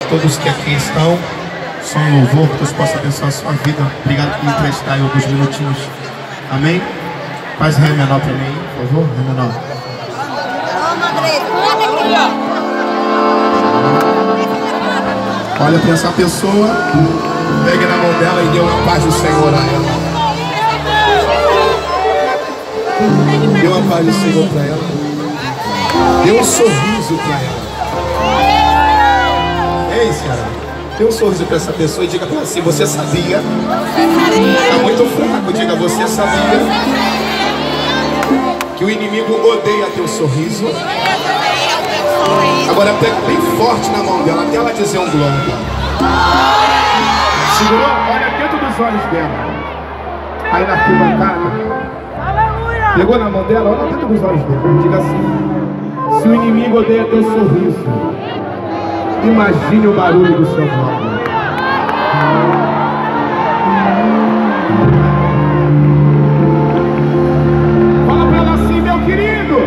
Todos que aqui estão, som louvor, que Deus possa abençoar a sua vida. Obrigado por me emprestar aí alguns minutinhos. Amém? Faz ré menor para mim, por favor, ré menor. Olha para essa pessoa, pegue na mão dela e dê uma paz do Senhor a ela. Dê uma paz do Senhor para ela. Dê um sorriso para ela. Ei, Ceará, dê um sorriso para essa pessoa e diga para ela assim: você sabia? Está muito fraco, diga: você sabia que o inimigo odeia teu sorriso? Agora pega bem forte na mão dela, até ela dizer um glória. Segurou? Olha dentro dos olhos dela. Aí na arquibancada. Pegou na mão dela, olha dentro dos olhos dela. Diga assim: se o inimigo odeia teu sorriso, imagine o barulho do seu nome. Fala pra ela assim: meu querido,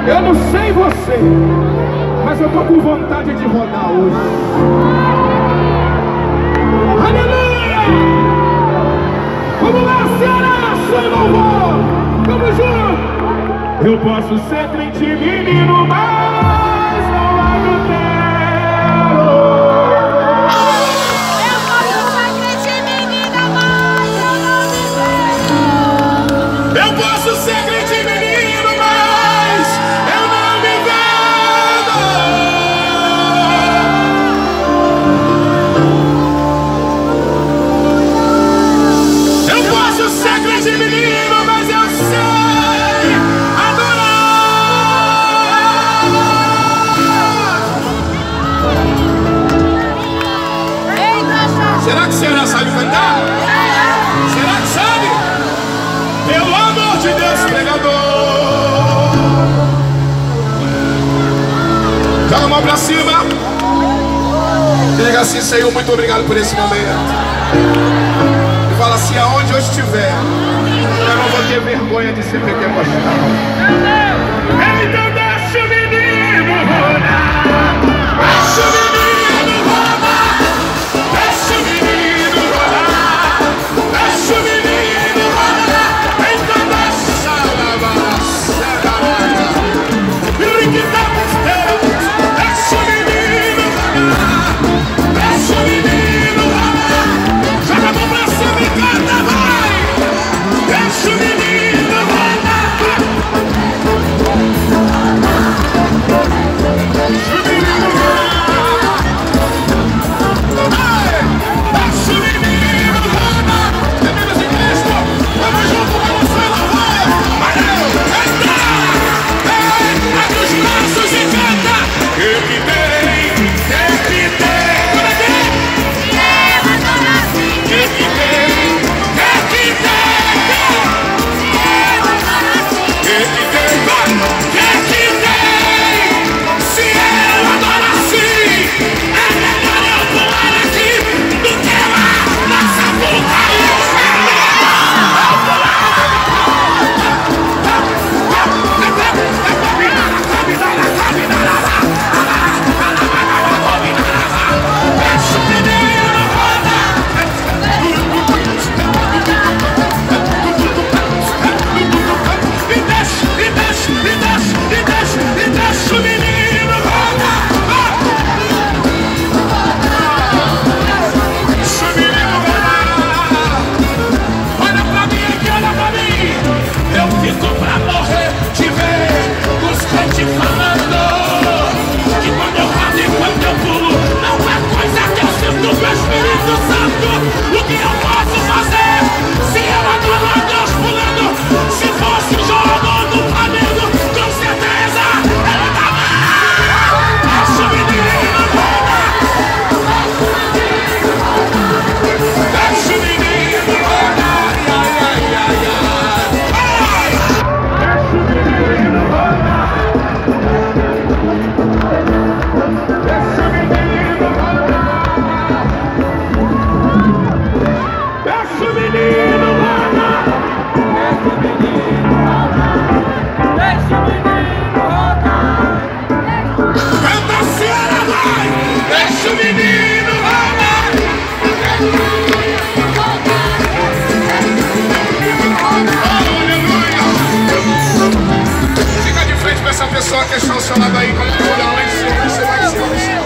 eu não sei você, mas eu tô com vontade de rodar hoje. Aleluia! Vamos lá, Ceará, sem louvor! Vamos junto! Eu posso ser crente menino, mas não adultero. Eu posso ser crente menina, mas eu não me vendo. Eu posso ser crente menino, mas eu não me vendo. Eu posso ser crente menino, mas eu sei adorar. Será que você já sabe cantar? Será que sabe? Pelo amor de Deus, pregador. Joga a mão pra cima. Diga assim: Senhor, muito obrigado por esse momento. E fala assim: aonde eu estiver, eu não vou ter vergonha de ser pentecostal. Então deixa o menino rodar. Deixa o menino rodar. Deixa o menino rodar. Deixa o menino rodar. Então deixa a lavaça caralho. Deixa o menino rodar. Deixa o menino rodar. Joga a mão pra cima e canta, vai. Deixa o menino rodar. só uma questão ao seu lado aí. Coloca a mão dela lá em cima, lá em cima, lá em cima, lá em cima.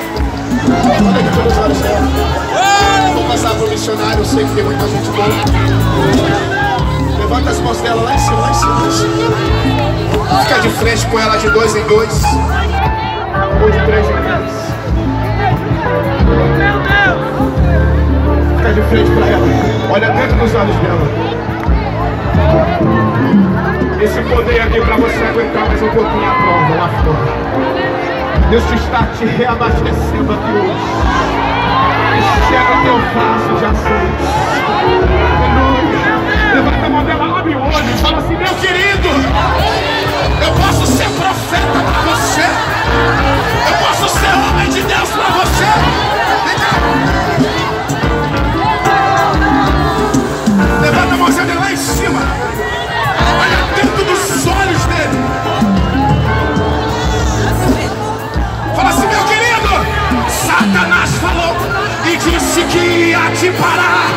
Olha aqui pelos olhos dela. Vou passar pro missionário, eu sei que tem muita gente boa. Levanta as mãos dela lá em cima, lá em cima, lá em cima. Fica de frente com ela de 2 em 2. Ou de 3 em 3. Fica de frente pra ela. Olha dentro dos olhos dela. Esse poder aqui pra você aguentar mais um pouquinho a prova lá fora. Deus está te reabastecendo aqui hoje. Enxerga o teu vaso de ações. Aleluia. Levanta a mão dela, abre o olho e fala assim: meu querido, eu posso ser profeta pra você. Eu posso ser homem de Deus pra você. Vem cá. Levanta a mãozinha dele lá em cima. Olha dentro dos olhos dele. Fala assim: meu querido, Satanás falou e disse que ia te parar.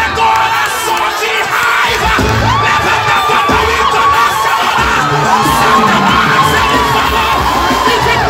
Agora só de raiva. Levanta a tua mão e começa a orar. Satanás, ele falou e disse: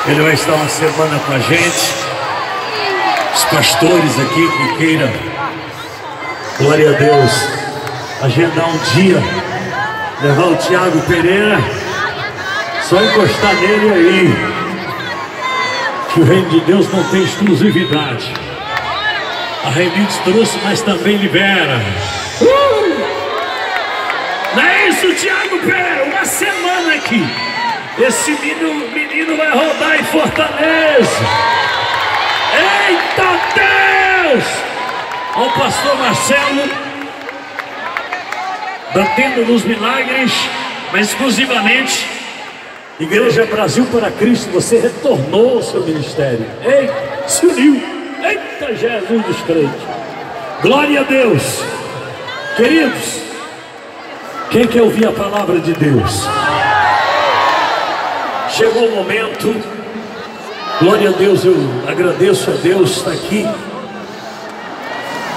ele vai estar uma semana com a gente. Os pastores aqui que queiram, glória a Deus, agendar um dia, levar o Tiago Pereira, só encostar nele aí, que o reino de Deus não tem exclusividade. A Remix trouxe, mas também libera. Não é isso, Tiago Pereira? Uma semana aqui. Esse menino vai rodar em Fortaleza. Eita Deus! Ao pastor Marcelo, batendo nos milagres, mas exclusivamente Igreja Brasil para Cristo. Você retornou ao seu ministério. Eita, se uniu. Eita Jesus dos crentes. Glória a Deus. Queridos, quem quer ouvir a palavra de Deus? Chegou o momento, glória a Deus, eu agradeço a Deus, está aqui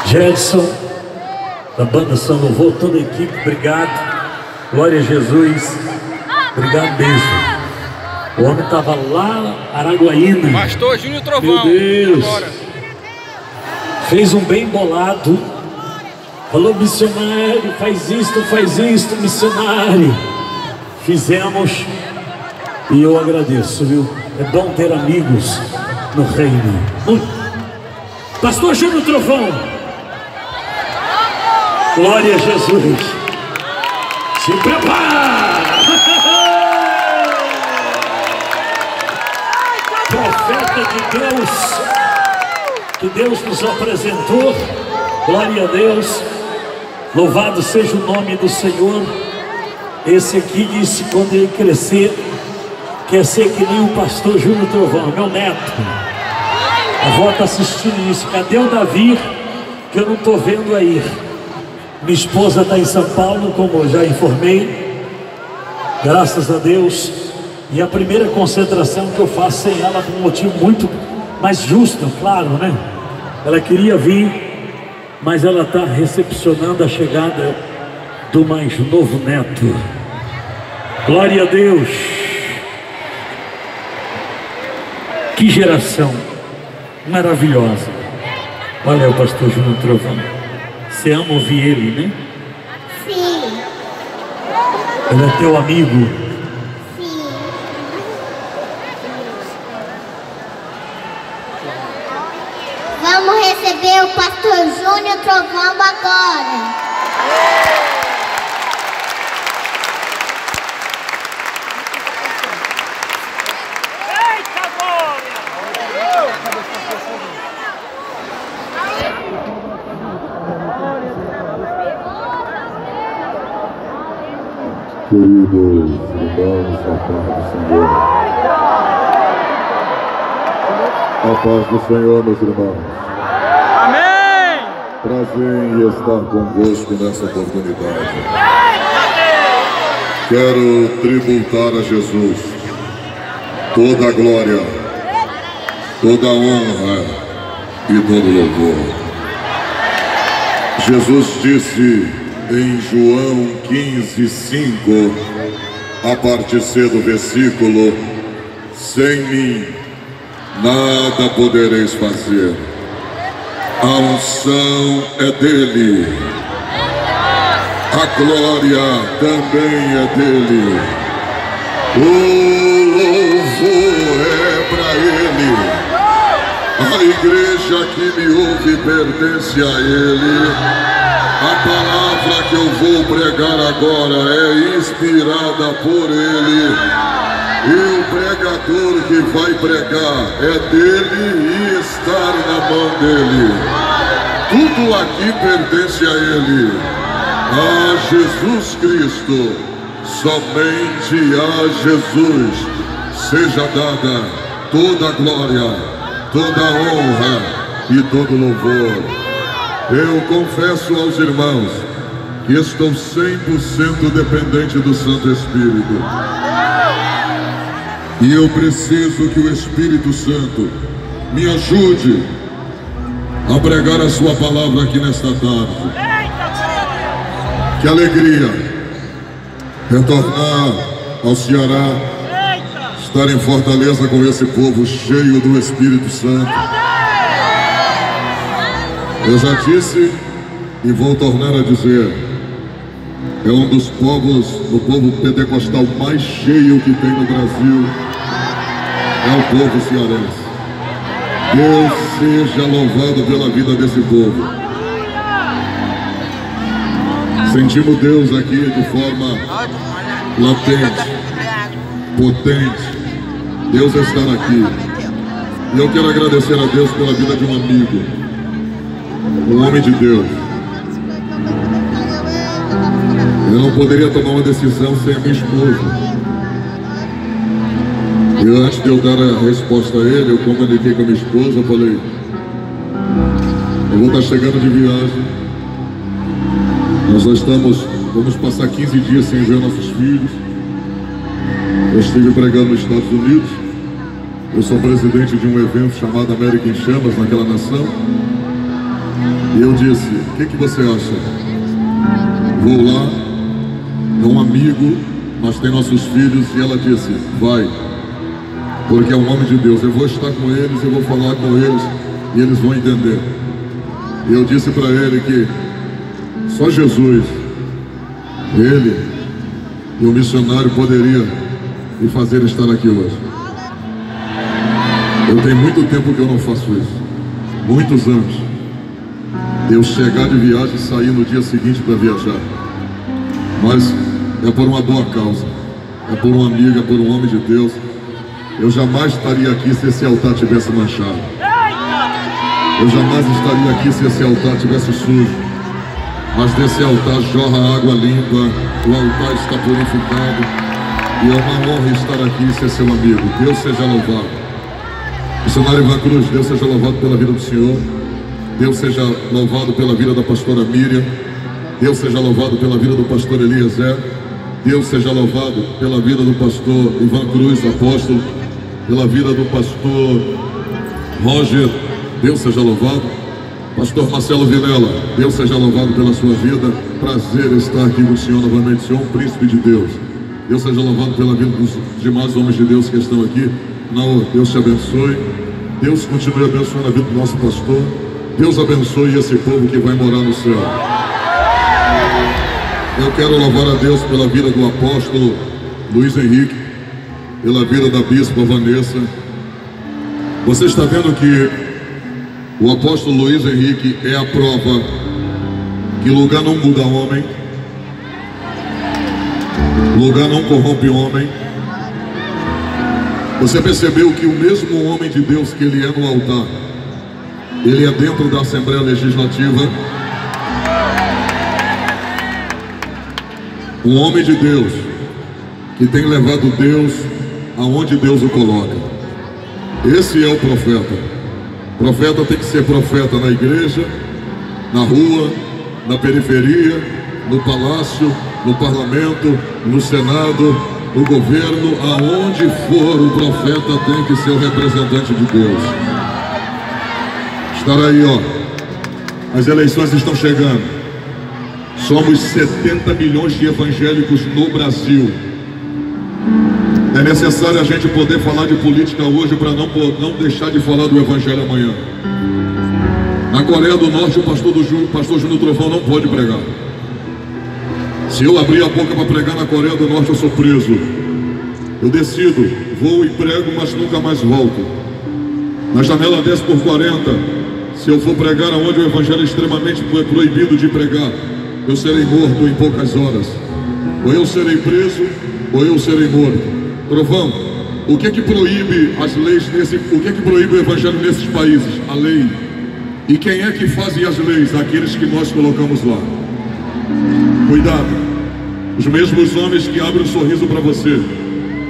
Jedson, da banda São Louvor, toda a equipe, obrigado, glória a Jesus, obrigado mesmo. O homem estava lá, Araguaína, Pastor Júnior Trovão, meu Deus, agora fez um bem bolado, falou: missionário, faz isto, missionário. Fizemos. E eu agradeço, viu? É bom ter amigos no reino. Pastor Júnior Trovão, glória a Jesus. Se prepara. Profeta de Deus, que Deus nos apresentou. Glória a Deus. Louvado seja o nome do Senhor. Esse aqui disse quando ele crescer quer ser que nem o pastor Júnior Trovão, meu neto. A avó está assistindo isso. Cadê o Davi? Que eu não estou vendo aí. Minha esposa está em São Paulo, como eu já informei. Graças a Deus. E a primeira concentração que eu faço sem ela, por um motivo muito mais justo, claro, né? Ela queria vir, mas ela está recepcionando a chegada do mais novo neto. Glória a Deus. Que geração maravilhosa. Olha o pastor Júnior Trovão. Você ama ouvir ele, né? Sim. Ele é teu amigo. Sim. Vamos receber o pastor Júnior. Júnior trovando agora. Queridos irmãos, a paz do Senhor. A paz do Senhor, meus irmãos. Amém! Prazer em estar convosco nessa oportunidade. Quero tributar a Jesus toda a glória, toda a honra e todo louvor. Jesus disse em João 15:5, a parte C do versículo: sem mim nada podereis fazer. A unção é dele, a glória também é dele, o louvor é para ele. A igreja que me ouve pertence a ele. A palavra que eu vou pregar agora é inspirada por ele. E o pregador que vai pregar é dele e estar na mão dele. Tudo aqui pertence a ele. A Jesus Cristo, somente a Jesus seja dada toda a glória, toda a honra e todo louvor. Eu confesso aos irmãos que estou 100% dependente do Santo Espírito. E eu preciso que o Espírito Santo me ajude a pregar a sua palavra aqui nesta tarde. Que alegria retornar ao Ceará, estar em Fortaleza com esse povo cheio do Espírito Santo. Eu já disse e vou tornar a dizer, é um dos povos, o povo pentecostal mais cheio que tem no Brasil, é o povo cearense. Deus seja louvado pela vida desse povo. Sentimos Deus aqui de forma latente, potente. Deus está aqui. E eu quero agradecer a Deus pela vida de um amigo, um homem de Deus. Eu não poderia tomar uma decisão sem a minha esposa. E antes de eu dar a resposta a ele, eu comuniquei com a minha esposa, eu falei: eu vou estar chegando de viagem. Nós vamos passar 15 dias sem ver nossos filhos. Eu estive pregando nos Estados Unidos. Eu sou presidente de um evento chamado América em Chamas, naquela nação. E eu disse: o que você acha? Vou lá, é um amigo, mas tem nossos filhos. E ela disse: vai, porque é um homem de Deus. Eu vou estar com eles, eu vou falar com eles e eles vão entender. E eu disse para ele que só Jesus, ele e o missionário poderia me fazer estar aqui hoje. Eu tenho muito tempo que eu não faço isso, muitos anos. Eu chegar de viagem e sair no dia seguinte para viajar. Mas é por uma boa causa, é por um amigo, é por um homem de Deus. Eu jamais estaria aqui se esse altar tivesse manchado. Eu jamais estaria aqui se esse altar tivesse sujo. Mas desse altar jorra água limpa, o altar está purificado. E é uma honra estar aqui e ser seu amigo. Deus seja louvado. Missionário Ivan Cruz, Deus seja louvado pela vida do Senhor. Deus seja louvado pela vida da pastora Miriam. Deus seja louvado pela vida do pastor Eliezer. Deus seja louvado pela vida do pastor Ivan Cruz, apóstolo. Pela vida do pastor Roger. Deus seja louvado. Pastor Marcelo Vilela, Deus seja louvado pela sua vida. Prazer estar aqui com o Senhor novamente. Senhor, um príncipe de Deus. Deus seja louvado pela vida dos demais homens de Deus que estão aqui. Não, Deus te abençoe. Deus continue abençoando a vida do nosso pastor. Deus abençoe esse povo que vai morar no céu. Eu quero louvar a Deus pela vida do apóstolo Luiz Henrique, pela vida da bispa Vanessa. Você está vendo que O apóstolo Luiz Henrique é a prova que lugar não muda homem, lugar não corrompe homem. Você percebeu que o mesmo homem de Deus que ele é no altar, ele é dentro da Assembleia Legislativa. Um homem de Deus que tem levado Deus aonde Deus o coloca. Esse é o profeta. O profeta tem que ser profeta na igreja, na rua, na periferia, no palácio, no parlamento, no senado, no governo. Aonde for, o profeta tem que ser o representante de Deus. Estará aí, ó. As eleições estão chegando. Somos 70 milhões de evangélicos no Brasil. É necessário a gente poder falar de política hoje para não deixar de falar do evangelho amanhã. Na Coreia do Norte, o pastor Júnior Trovão não pode pregar. Se eu abrir a boca para pregar na Coreia do Norte, eu sou preso. Eu decido, vou e prego, mas nunca mais volto. Na janela 10x40, se eu for pregar aonde o evangelho é extremamente proibido de pregar, eu serei morto em poucas horas. Ou eu serei preso, ou eu serei morto. Trovão, o que proíbe as leis o que proíbe o evangelho nesses países? A lei. E quem é que fazem as leis? Aqueles que nós colocamos lá. Cuidado. Os mesmos homens que abrem um sorriso para você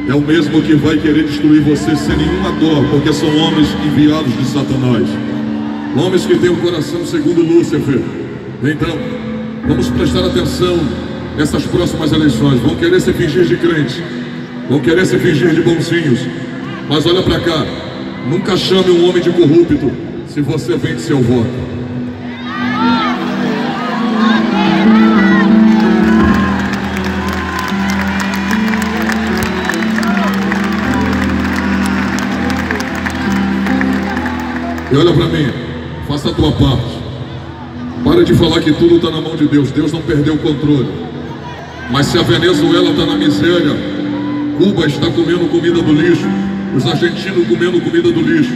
é o mesmo que vai querer destruir você sem nenhuma dor, porque são homens enviados de Satanás. Homens que têm o coração segundo Lúcifer. Então, vamos prestar atenção nessas próximas eleições. Vão querer se fingir de crente, vão querer se fingir de bonzinhos. Mas olha para cá, nunca chame um homem de corrupto se você vende seu voto. E olha para mim, faça a tua parte. Para de falar que tudo está na mão de Deus. Deus não perdeu o controle. Mas se a Venezuela está na miséria, Cuba está comendo comida do lixo, os argentinos comendo comida do lixo,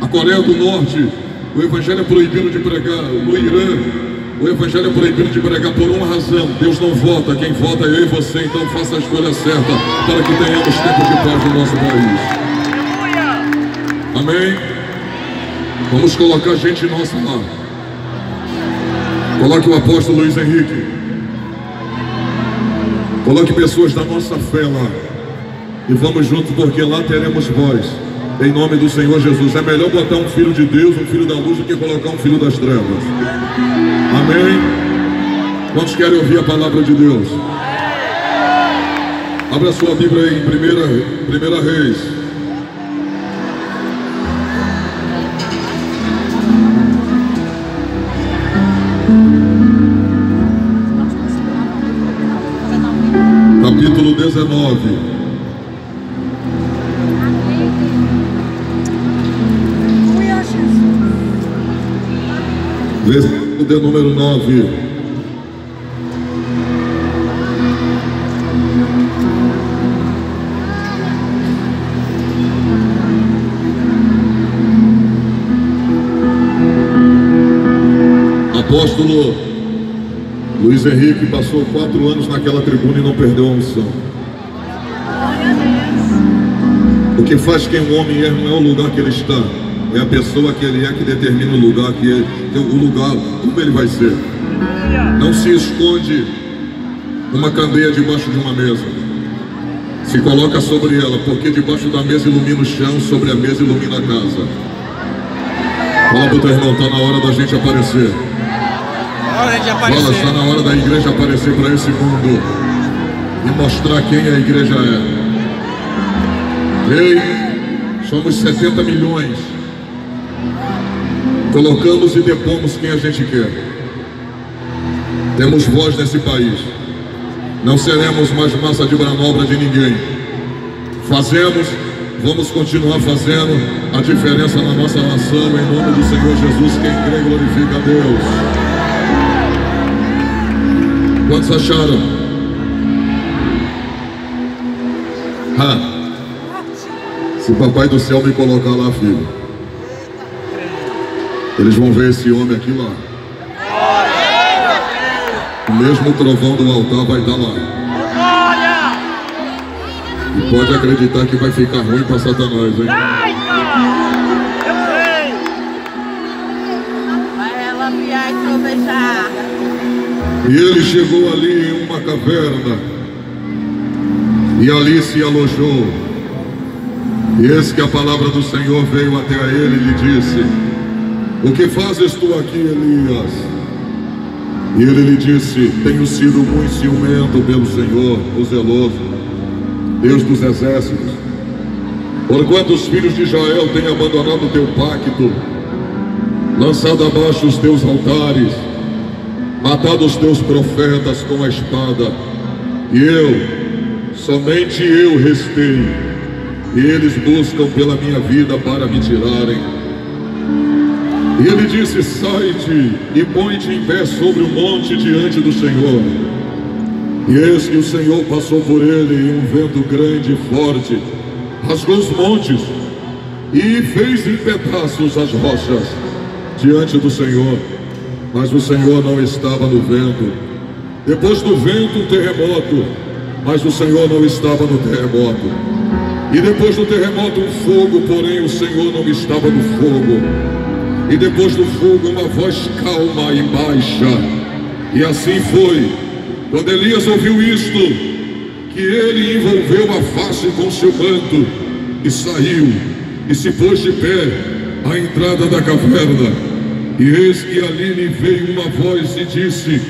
a Coreia do Norte, o evangelho é proibido de pregar, no Irã, o evangelho é proibido de pregar por uma razão: Deus não vota, quem vota é eu e você. Então faça a escolha certa para que tenhamos tempo de paz no nosso país. Amém? Vamos colocar gente nossa lá. Coloque o apóstolo Luiz Henrique. Coloque pessoas da nossa fé lá. E vamos juntos, porque lá teremos voz. Em nome do Senhor Jesus. É melhor botar um filho de Deus, um filho da luz, do que colocar um filho das trevas. Amém? Quantos querem ouvir a palavra de Deus? Abra sua Bíblia aí em 1 Reis. Capítulo 19. Versículo de número 9. Apóstolo Luiz Henrique passou 4 anos naquela tribuna e não perdeu a unção. O que faz quem um homem é não é o lugar que ele está, é a pessoa que ele é que determina o lugar como ele vai ser. Não se esconde uma candeia debaixo de uma mesa. Se coloca sobre ela, porque debaixo da mesa ilumina o chão, sobre a mesa ilumina a casa. Fala pro teu irmão, está na hora da gente aparecer. Fala, está na hora da igreja aparecer para esse mundo e mostrar quem a igreja é. Ei, somos 70 milhões. Colocamos e depomos quem a gente quer. Temos voz nesse país. Não seremos mais massa de manobra de ninguém. Fazemos, vamos continuar fazendo a diferença na nossa nação. Em nome do Senhor Jesus, quem crê glorifica a Deus. Quantos acharam? Se o papai do céu me colocar lá, filho, Eles vão ver esse homem aqui lá. O mesmo trovão do altar vai estar lá. E pode acreditar que vai ficar ruim para Satanás, hein? Vai relampear e trovejar. E ele chegou ali em uma caverna, e ali se alojou. E eis que a palavra do Senhor veio até a ele e lhe disse: o que fazes tu aqui, Elias? E ele lhe disse: tenho sido muito ciumento pelo Senhor, o zeloso, Deus dos exércitos, porquanto os filhos de Israel têm abandonado o teu pacto, lançado abaixo os teus altares, matado os teus profetas com a espada, e eu, somente eu restei, e eles buscam pela minha vida para me tirarem. E ele disse: sai-te e põe-te em pé sobre o monte diante do Senhor. E eis que o Senhor passou por ele, e um vento grande e forte rasgou os montes e fez em pedaços as rochas diante do Senhor. Mas o Senhor não estava no vento. Depois do vento, um terremoto, mas o Senhor não estava no terremoto. E depois do terremoto, um fogo, porém o Senhor não estava no fogo. E depois do fogo, uma voz calma e baixa. E assim foi, quando Elias ouviu isto, que ele envolveu a face com seu manto e saiu e se pôs de pé à entrada da caverna. E eis que ali lhe veio uma voz e disse: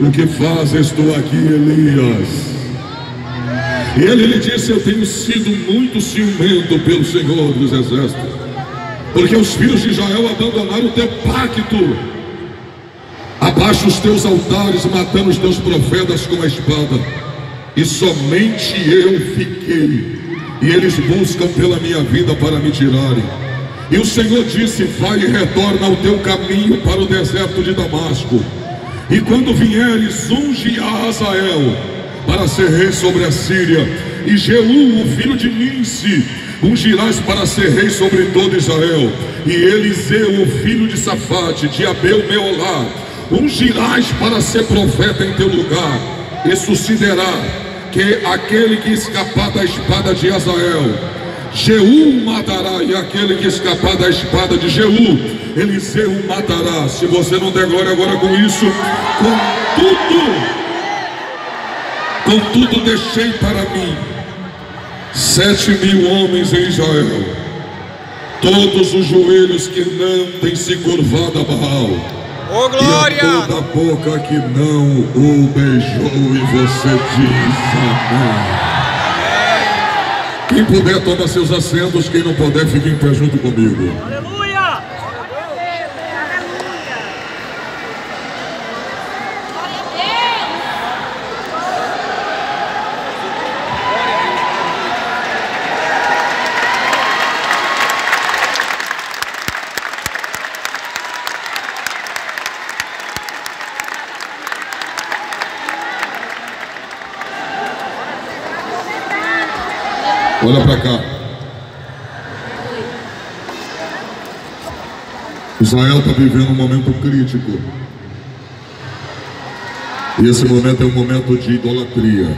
o que fazes tu aqui, Elias? E ele lhe disse: eu tenho sido muito ciumento pelo Senhor dos exércitos, porque os filhos de Israel abandonaram o teu pacto, abaixo os teus altares, matando os teus profetas com a espada, e somente eu fiquei, e eles buscam pela minha vida para me tirarem. E o Senhor disse: vai e retorna ao teu caminho para o deserto de Damasco, e quando vieres, unge a Hazael para ser rei sobre a Síria, e Jeú, o filho de Ninsi, ungirás para ser rei sobre todo Israel, e Eliseu, o filho de Safate, de Abel-Meolá, ungirás para ser profeta em teu lugar. E sucederá que aquele que escapar da espada de Hazael, Jeú matará, e aquele que escapar da espada de Jeú, Eliseu matará. Se você não der glória agora com isso, contudo deixei para mim 7.000 homens em Israel, todos os joelhos que não têm se curvado a Baal, Ô glória! e a toda a boca que não o beijou. E você diz amém. Quem puder, toma seus assentos. Quem não puder, fique em pé junto comigo. Aleluia! Olha para cá. Israel está vivendo um momento crítico. E esse momento é um momento de idolatria.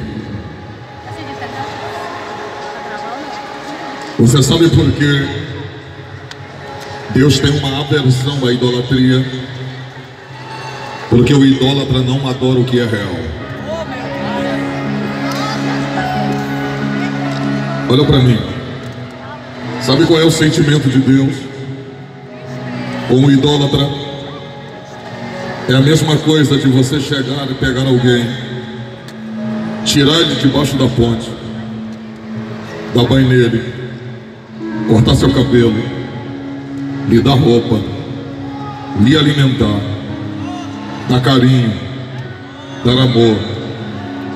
Você sabe por que Deus tem uma aversão à idolatria? Porque o idólatra não adora o que é real. Olha para mim. Sabe qual é o sentimento de Deus com um idólatra? É a mesma coisa de você chegar e pegar alguém, tirar ele debaixo da ponte, dar banho nele, cortar seu cabelo, lhe dar roupa, lhe alimentar, dar carinho, dar amor,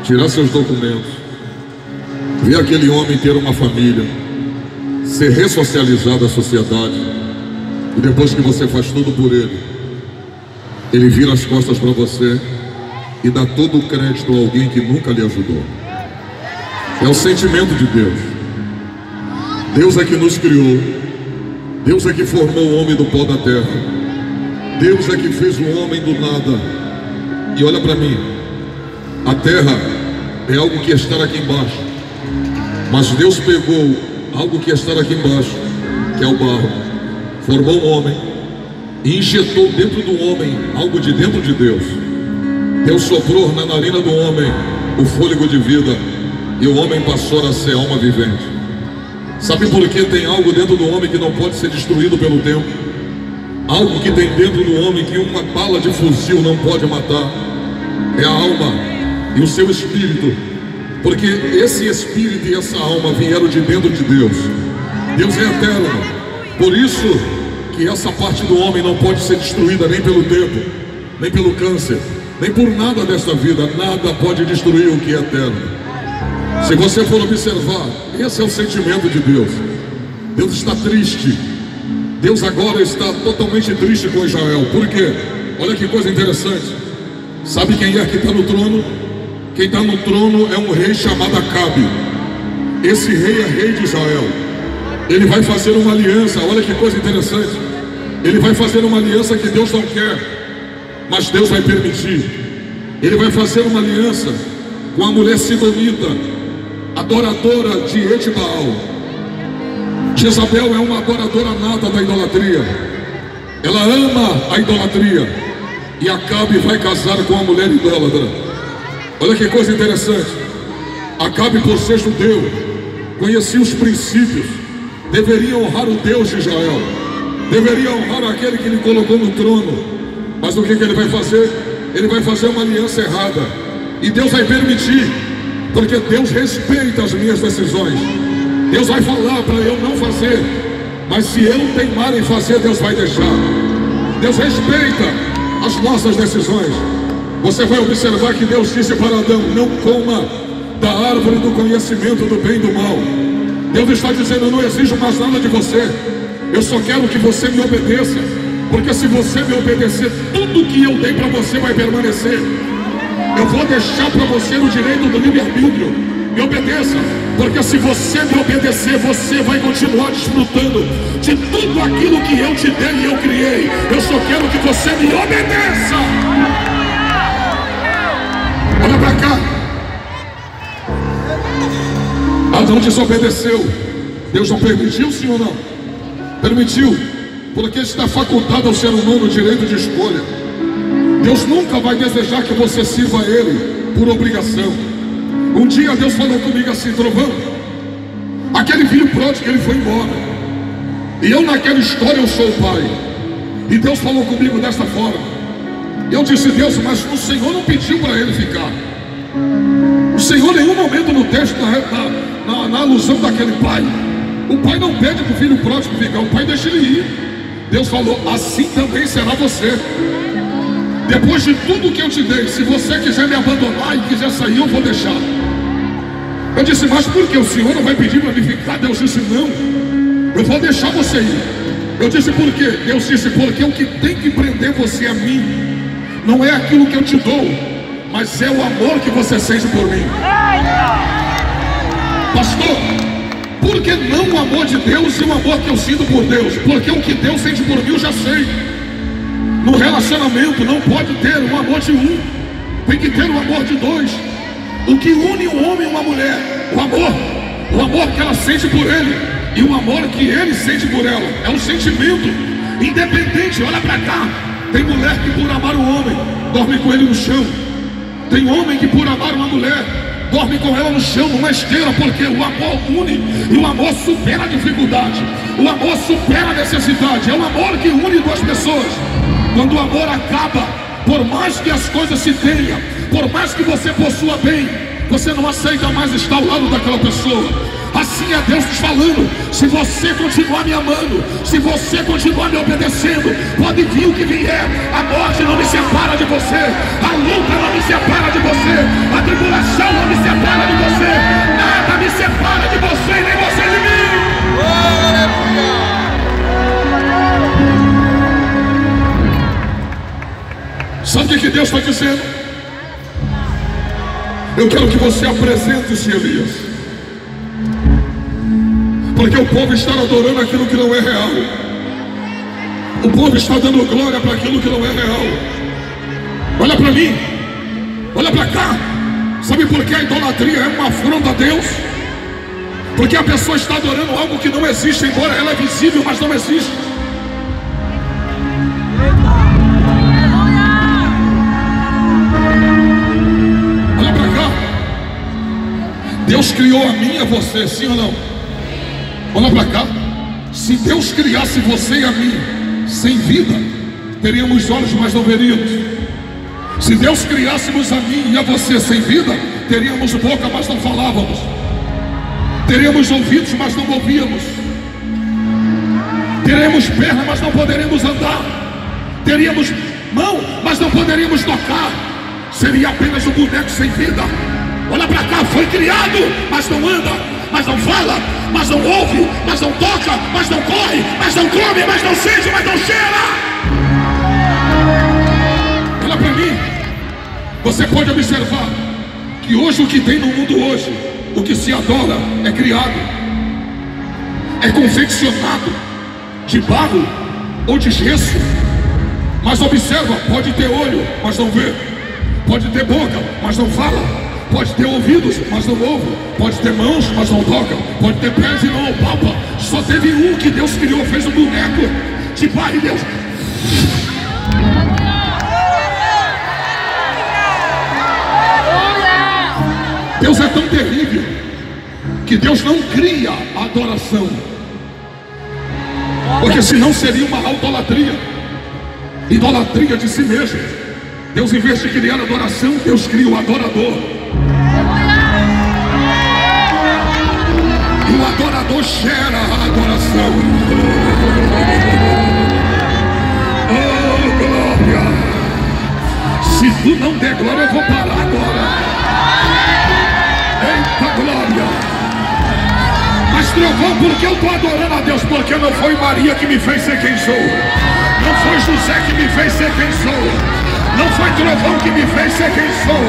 tirar seus documentos, ver aquele homem ter uma família, ser ressocializado à sociedade, e depois que você faz tudo por ele, ele vira as costas para você e dá todo o crédito a alguém que nunca lhe ajudou. É o sentimento de Deus. Deus é que nos criou, Deus é que formou o homem do pó da terra, Deus é que fez o homem do nada. E olha para mim, a terra é algo que está aqui embaixo, mas Deus pegou algo que está aqui embaixo, que é o barro, formou um homem e injetou dentro do homem algo de dentro de Deus. Deus soprou na narina do homem o fôlego de vida, e o homem passou a ser alma vivente. Sabe por que tem algo dentro do homem que não pode ser destruído pelo tempo? Algo que tem dentro do homem que uma bala de fuzil não pode matar. É a alma e o seu espírito. Porque esse espírito e essa alma vieram de dentro de Deus. Deus é eterno. Por isso que essa parte do homem não pode ser destruída nem pelo tempo, nem pelo câncer, nem por nada desta vida. Nada pode destruir o que é eterno. Se você for observar, esse é o sentimento de Deus. Deus está triste. Deus agora está totalmente triste com Israel. Por quê? Olha que coisa interessante. Sabe quem é que está no trono? Quem está no trono é um rei chamado Acabe. Esse rei é rei de Israel. Ele vai fazer uma aliança. Olha que coisa interessante. Ele vai fazer uma aliança que Deus não quer, mas Deus vai permitir. Ele vai fazer uma aliança com a mulher sidonita, adoradora de Etbaal. Jezabel é uma adoradora nata da idolatria. Ela ama a idolatria. E Acabe vai casar com a mulher idólatra. Olha que coisa interessante. Acabe, por ser judeu, conhecia os princípios. Deveria honrar o Deus de Israel. Deveria honrar aquele que lhe colocou no trono. Mas o que ele vai fazer? Ele vai fazer uma aliança errada. E Deus vai permitir, porque Deus respeita as minhas decisões. Deus vai falar para eu não fazer, mas se eu teimar em fazer, Deus vai deixar. Deus respeita as nossas decisões. Você vai observar que Deus disse para Adão: não coma da árvore do conhecimento do bem e do mal. Deus está dizendo: eu não exijo mais nada de você, eu só quero que você me obedeça, porque se você me obedecer, tudo que eu dei para você vai permanecer. Eu vou deixar para você o direito do livre-arbítrio. Me obedeça, porque se você me obedecer, você vai continuar desfrutando de tudo aquilo que eu te dei e eu criei. Eu só quero que você me obedeça. Olha para cá. Adão desobedeceu. Deus não permitiu, sim ou não? Permitiu, porque está facultado ao ser humano o direito de escolha. Deus nunca vai desejar que você sirva a Ele por obrigação. Um dia Deus falou comigo assim: Trovão, aquele filho pródigo, ele foi embora, e eu naquela história eu sou o pai. E Deus falou comigo desta forma. Eu disse: Deus, mas o Senhor não pediu para ele ficar. O Senhor em nenhum momento no texto, na alusão daquele pai, o pai não pede para o filho pródigo ficar, o pai deixa ele ir. Deus falou: assim também será você. Depois de tudo que eu te dei, se você quiser me abandonar e quiser sair, eu vou deixar. Eu disse: mas por que? O Senhor não vai pedir para me ficar? Deus disse: não, eu vou deixar você ir. Eu disse: por quê? Deus disse: porque o que tem que prender você a mim não é aquilo que eu te dou, mas é o amor que você sente por mim. Pastor, por que não o amor de Deus e o amor que eu sinto por Deus? Porque o que Deus sente por mim eu já sei. No relacionamento não pode ter um amor de um, tem que ter um amor de dois. O que une um homem e uma mulher, o amor que ela sente por ele e o amor que ele sente por ela, é um sentimento independente. Olha pra cá, tem mulher que por amar um homem dorme com ele no chão. Tem homem que por amar uma mulher dorme com ela no chão, numa esteira, porque o amor une e o amor supera a dificuldade, o amor supera a necessidade. É o amor que une duas pessoas. Quando o amor acaba, por mais que as coisas se tenham, por mais que você possua bem, você não aceita mais estar ao lado daquela pessoa. Assim é Deus nos falando: se você continuar me amando, se você continuar me obedecendo, pode vir o que vier, a morte não me separa de você, a luta não me separa de você, a tribulação não me separa de você, nada me separa de você e nem você de mim. Aleluia! Sabe o que Deus está dizendo? Eu quero que você apresente-se, Elias, porque o povo está adorando aquilo que não é real. O povo está dando glória para aquilo que não é real. Olha para mim, olha para cá. Sabe por que a idolatria é uma afronta a Deus? Porque a pessoa está adorando algo que não existe, embora ela é visível, mas não existe. Olha para cá. Deus criou a mim e a você, sim ou não? Olha para cá. Se Deus criasse você e a mim sem vida, teríamos olhos, mas não veríamos. Se Deus criássemos a mim e a você sem vida, teríamos boca, mas não falávamos. Teríamos ouvidos, mas não ouvíamos. Teremos perna, mas não poderíamos andar. Teríamos mão, mas não poderíamos tocar. Seria apenas um boneco sem vida. Olha para cá, foi criado, mas não anda, mas não fala, mas não ouve, mas não toca, mas não corre, mas não come, mas não sente, mas não cheira. Olha para mim. Você pode observar que hoje o que tem no mundo hoje, o que se adora é criado, é confeccionado de barro ou de gesso. Mas observa, pode ter olho, mas não vê. Pode ter boca, mas não fala. Pode ter ouvidos, mas não ouve. Pode ter mãos, mas não toca. Pode ter pés e não apalpa. Só teve um que Deus criou, fez um boneco de barro e Deus. Deus é tão terrível que Deus não cria a adoração, porque senão seria uma idolatria, idolatria de si mesmo. Deus, em vez de criar a adoração, Deus cria o adorador. E o adorador gera a adoração. Oh, glória! Se tu não der glória, eu vou parar agora. Eita glória! Mas trovão, porque eu estou adorando a Deus? Porque não foi Maria que me fez ser quem sou. Não foi José que me fez ser quem sou. Não foi trovão que me fez ser quem sou.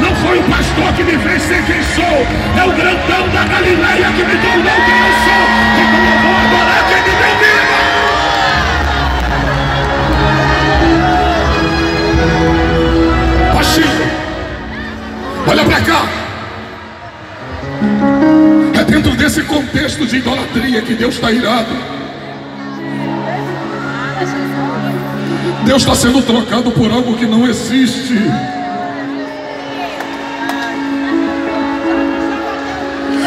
Não foi o pastor que me fez ser quem sou. É o grandão da Galileia que me tornou quem eu sou. Então eu vou adorar quem me deu vida. Baixinho, olha pra cá. É dentro desse contexto de idolatria que Deus está irado. Deus está sendo trocado por algo que não existe.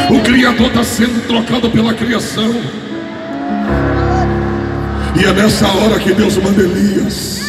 O Criador está sendo trocado pela criação. E é nessa hora que Deus manda Elias.